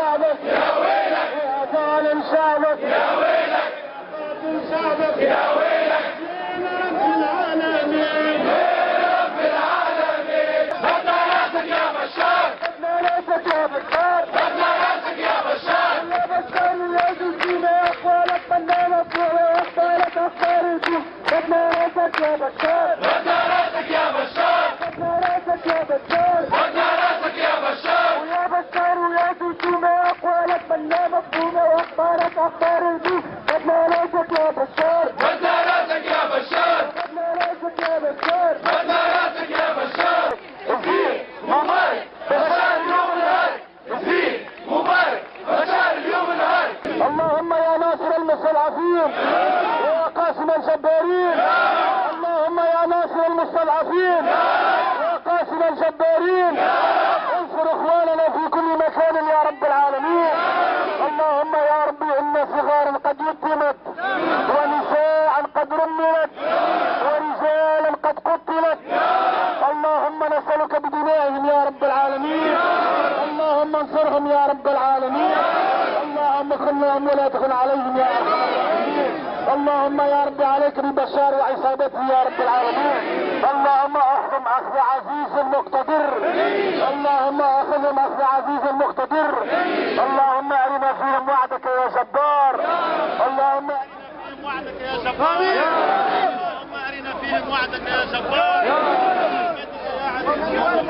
شعبك يا ويلك، يا ظالم شعبك يا ويلك، شعبك يا ويلك، يا رب العالمين يا رب العالمين. بدنا راسك يا بشار، بدنا راسك يا بشار، بدنا راسك يا بشار، يا بشار يا زوجينا يا اخوانك بدنا مفروع واخبارك اخبار الجيل. بدنا راسك يا بشار، بدنا راسك يا بشار، بدنا راسك يا بشار، بدنا راسك يا بشار، ويا بشار ويا زوجينا يا اخوانك بدنا مفروع واخبارك اخبار الجيل. بدنا راسك يا بشار، بدنا راسك يا بشار، بدنا راسك يا بشار، بدنا راسك يا بشار. وفيه مبارك بشار اليوم الهاري، وفيه مبارك بشار اليوم الهاري. اللهم يا ناصر المستضعفين ويا قاسم الجبارين، اللهم يا ناصر المستضعفين ويا قاسم الجبارين، انصر اخواننا في كل مكان يا رب العالمين. اللهم يا ربي ان صغارا قد يتمت ونساء قد رملت ورجالا قد قتلت، اللهم نسألك بدمائهم يا رب العالمين، اللهم انصرهم يا رب العالمين، اللهم خن لهم ولا تخن عليهم يا ارحم الراحمين. اللهم يا رب عليك ببشار وعصابته يا رب العالمين. اللهم اخذهم اخذ عزيز مقتدر، اللهم اخذهم اخذ عزيز مقتدر. اللهم ارنا فيهم وعدك يا جبار، اللهم وعدك يا جبار، اللهم ارنا فيهم وعدك يا جبار يا عزيز يا